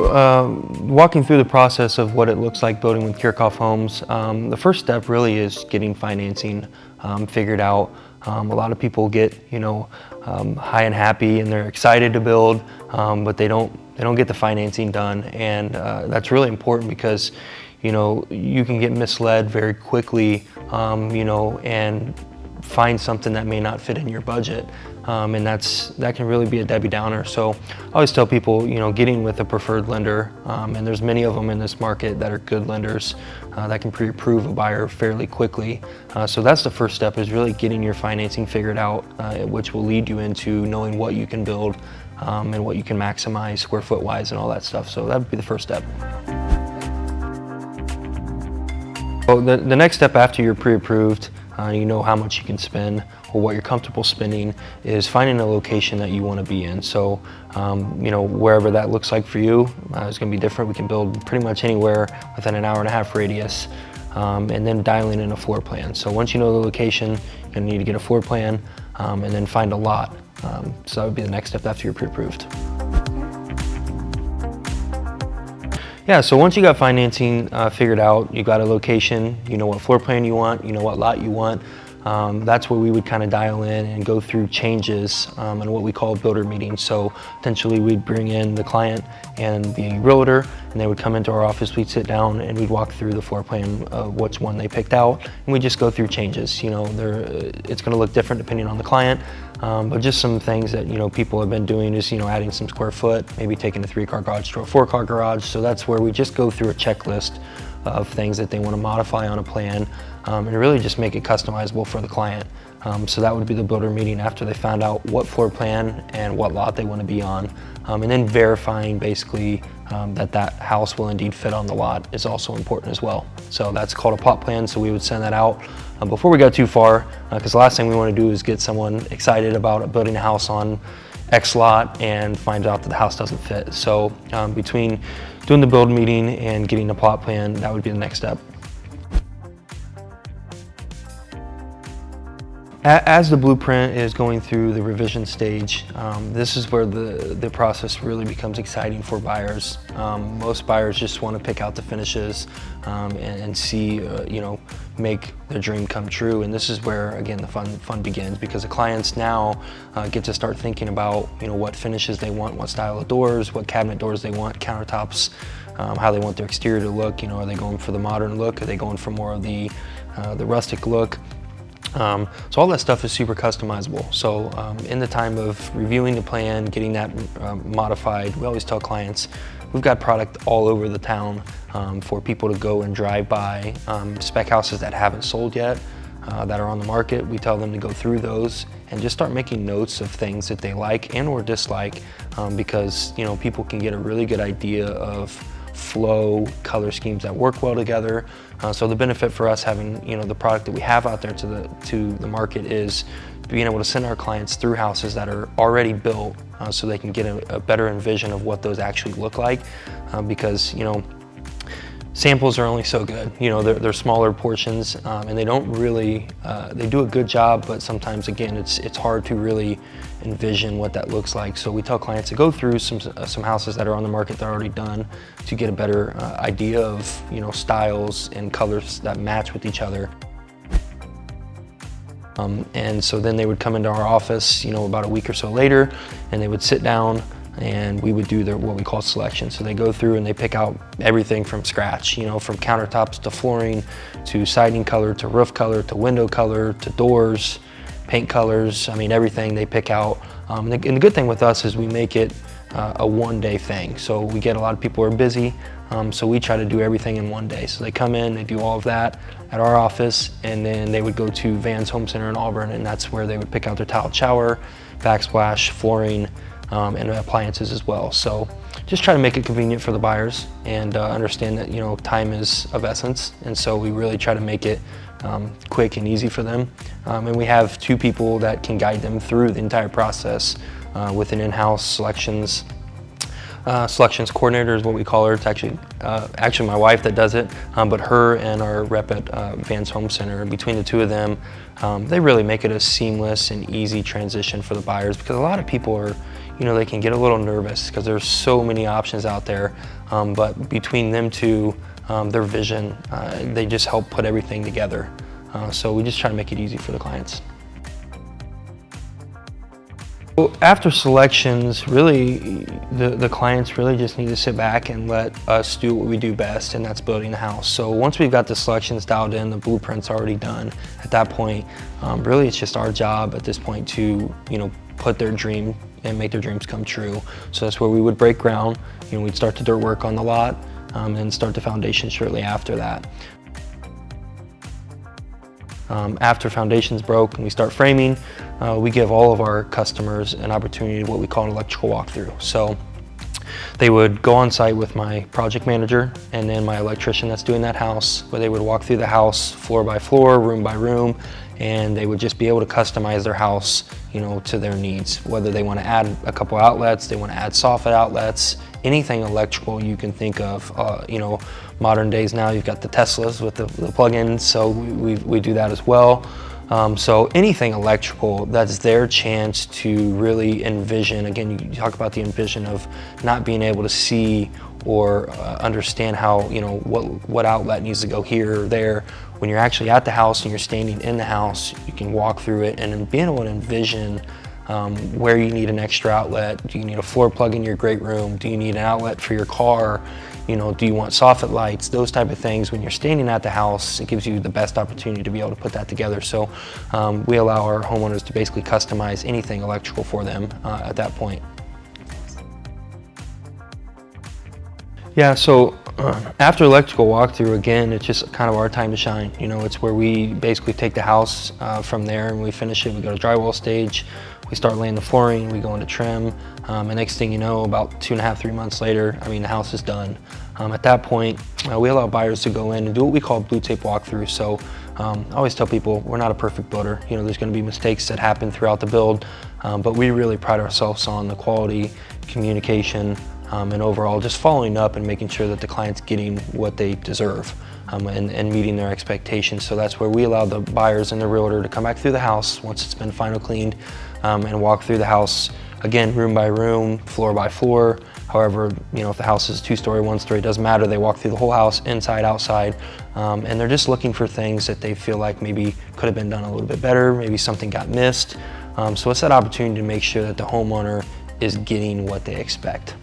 Walking through the process of what it looks like building with Kiracofe Homes, the first step really is getting financing figured out. A lot of people get, high and happy and they're excited to build, but they don't get the financing done, and that's really important because, you can get misled very quickly, and find something that may not fit in your budget, and that can really be a Debbie Downer. So I always tell people, getting with a preferred lender, and there's many of them in this market that are good lenders that can pre-approve a buyer fairly quickly. So that's the first step, is really getting your financing figured out, which will lead you into knowing what you can build and what you can maximize square foot wise and all that stuff. So that would be the first step. Well, the next step after you're pre-approved, you know how much you can spend or what you're comfortable spending, is finding a location that you want to be in. So, wherever that looks like for you is going to be different. We can build pretty much anywhere within an hour-and-a-half radius, and then dialing in a floor plan. So once you know the location, you're going to need to get a floor plan, and then find a lot. So that would be the next step after you're pre-approved. Yeah, so once you got financing figured out, you got a location, you know what floor plan you want, you know what lot you want, that's where we would kind of dial in and go through changes and what we call builder meetings. So potentially we'd bring in the client and the realtor, and they would come into our office, we'd sit down and we'd walk through the floor plan of which one they picked out, and we just go through changes. It's going to look different depending on the client, but just some things that people have been doing is adding some square foot, maybe taking a 3-car garage to a 4-car garage. So that's where we just go through a checklist of things that they want to modify on a plan, and really just make it customizable for the client. So that would be the builder meeting after they found out what floor plan and what lot they want to be on, and then verifying basically that house will indeed fit on the lot is also important as well. So that's called a plot plan, so we would send that out before we go too far, because the last thing we want to do is get someone excited about building a house on X lot and find out that the house doesn't fit. So between doing the build meeting and getting the plot plan, that would be the next step. As the blueprint is going through the revision stage, this is where the process really becomes exciting for buyers. Most buyers just want to pick out the finishes and see, make their dream come true. And this is where, again, the fun begins, because the clients now get to start thinking about, what finishes they want, what style of doors, what cabinet doors they want, countertops, how they want their exterior to look. Are they going for the modern look? Are they going for more of the rustic look? So all that stuff is super customizable. So in the time of reviewing the plan, getting that modified, we always tell clients we've got product all over the town for people to go and drive by. Spec houses that haven't sold yet, that are on the market, we tell them to go through those and just start making notes of things that they like and or dislike, because people can get a really good idea of flow, color schemes that work well together. So the benefit for us having the product that we have out there to the market is being able to send our clients through houses that are already built, so they can get a better envision of what those actually look like, because samples are only so good. They're smaller portions, and they don't really, they do a good job, but sometimes, again, it's hard to really envision what that looks like. So we tell clients to go through some houses that are on the market that are already done to get a better idea of styles and colors that match with each other. And so then they would come into our office, about a week or so later, and they would sit down and we would do what we call selection. So they go through and they pick out everything from scratch, from countertops to flooring, to siding color, to roof color, to window color, to doors, paint colors. I mean, everything they pick out. And the good thing with us is we make it a one-day thing. So we get a lot of people who are busy, so we try to do everything in one day. So they come in, they do all of that at our office, and then they would go to Van's Home Center in Auburn, and that's where they would pick out their tiled shower, backsplash, flooring, and appliances as well. So just try to make it convenient for the buyers, and understand that time is of essence, and so we really try to make it quick and easy for them. And we have 2 people that can guide them through the entire process with an in-house selections coordinator is what we call her. It's actually my wife that does it, but her and our rep at Van's Home Center, between the 2 of them, they really make it a seamless and easy transition for the buyers, because a lot of people are they can get a little nervous because there's so many options out there. But between them two, their vision, they just help put everything together. So we just try to make it easy for the clients. Well, after selections, really, the clients really just need to sit back and let us do what we do best, and that's building the house. So once we've got the selections dialed in, the blueprint's already done, at that point, really it's just our job at this point to, put their dream and make their dreams come true. So that's where we would break ground, we'd start the dirt work on the lot, and start the foundation shortly after that. After foundations broke and we start framing, we give all of our customers an opportunity to what we call an electrical walkthrough. So they would go on site with my project manager and then my electrician that's doing that house, where they would walk through the house floor by floor, room by room, and they would just be able to customize their house, to their needs. Whether they want to add a couple outlets, they want to add soffit outlets, anything electrical you can think of. Modern days now, you've got the Teslas with the plug-ins, so we do that as well. So anything electrical, that's their chance to really envision. Again, you talk about the envision of not being able to see or understand how, what outlet needs to go here or there. When you're actually at the house and you're standing in the house, you can walk through it and being able to envision where you need an extra outlet. Do you need a floor plug in your great room? Do you need an outlet for your car? Do you want soffit lights? Those type of things. When you're standing at the house, it gives you the best opportunity to be able to put that together. So we allow our homeowners to basically customize anything electrical for them at that point. Yeah, so after electrical walkthrough, again, it's just kind of our time to shine. It's where we basically take the house from there and we finish it. We go to drywall stage, we start laying the flooring, we go into trim, and next thing you know, about 2.5, 3 months later, the house is done. At that point, we allow buyers to go in and do what we call blue tape walkthrough. So I always tell people we're not a perfect builder. There's going to be mistakes that happen throughout the build, but we really pride ourselves on the quality, communication, and overall just following up and making sure that the client's getting what they deserve and meeting their expectations. So that's where we allow the buyers and the realtor to come back through the house once it's been final cleaned and walk through the house, again, room by room, floor by floor. However, if the house is 2-story, 1-story, it doesn't matter. They walk through the whole house, inside, outside, and they're just looking for things that they feel like maybe could have been done a little bit better, maybe something got missed. So it's that opportunity to make sure that the homeowner is getting what they expect.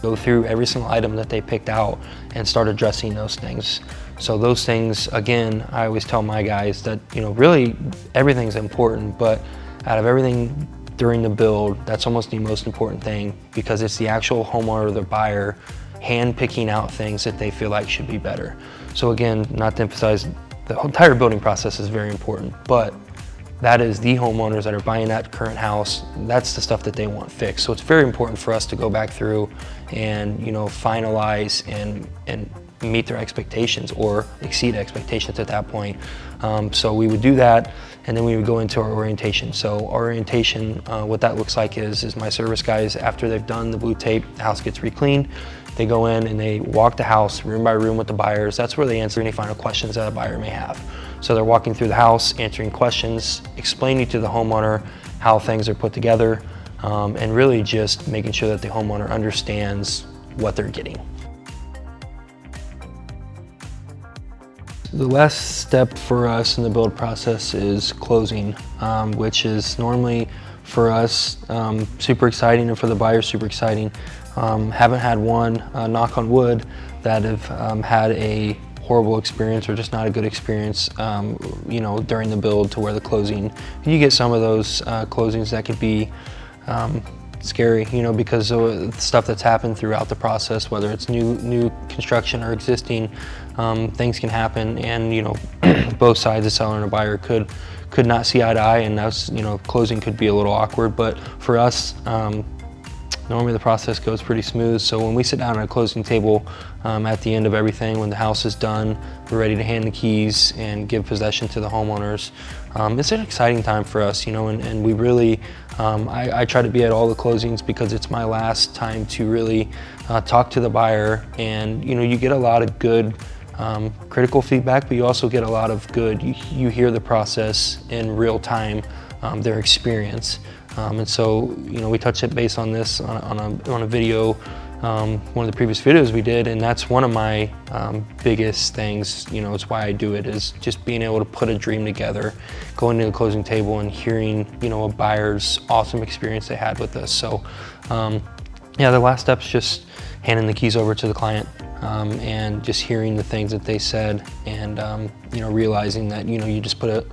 Go through every single item that they picked out and start addressing those things. So those things, again, I always tell my guys that, really everything's important, but out of everything during the build, that's almost the most important thing, because it's the actual homeowner or the buyer hand picking out things that they feel like should be better. So again, not to emphasize, the entire building process is very important, but that is the homeowners that are buying that current house, that's the stuff that they want fixed. So it's very important for us to go back through and finalize and meet their expectations or exceed expectations at that point. So we would do that, and then we would go into our orientation. So our orientation, what that looks like is my service guys, after they've done the blue tape, the house gets re-cleaned, they go in and they walk the house room by room with the buyers. That's where they answer any final questions that a buyer may have. So they're walking through the house, answering questions, explaining to the homeowner how things are put together, and really just making sure that the homeowner understands what they're getting. The last step for us in the build process is closing, which is normally for us super exciting, and for the buyer super exciting. Haven't had one, knock on wood, that have had a horrible experience or just not a good experience during the build to where the closing. You get some of those closings that could be scary, because of the stuff that's happened throughout the process, whether it's new construction or existing, things can happen, and both sides, the seller and the buyer, could not see eye to eye, and that's, closing could be a little awkward. But for us, normally the process goes pretty smooth. So when we sit down at a closing table at the end of everything, when the house is done, we're ready to hand the keys and give possession to the homeowners. It's an exciting time for us, and we really, I try to be at all the closings because it's my last time to really talk to the buyer, and you get a lot of good critical feedback, but you also get a lot of good, you hear the process in real time their experience. And so, we touched base on this on a video, one of the previous videos we did, and that's one of my biggest things. It's why I do it, is just being able to put a dream together, going to the closing table and hearing, a buyer's awesome experience they had with us. So, yeah, the last step's just handing the keys over to the client, and just hearing the things that they said, and realizing that you just put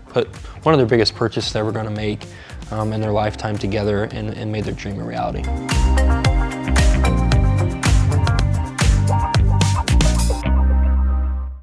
one of their biggest purchases they were going to make in their lifetime together, and made their dream a reality.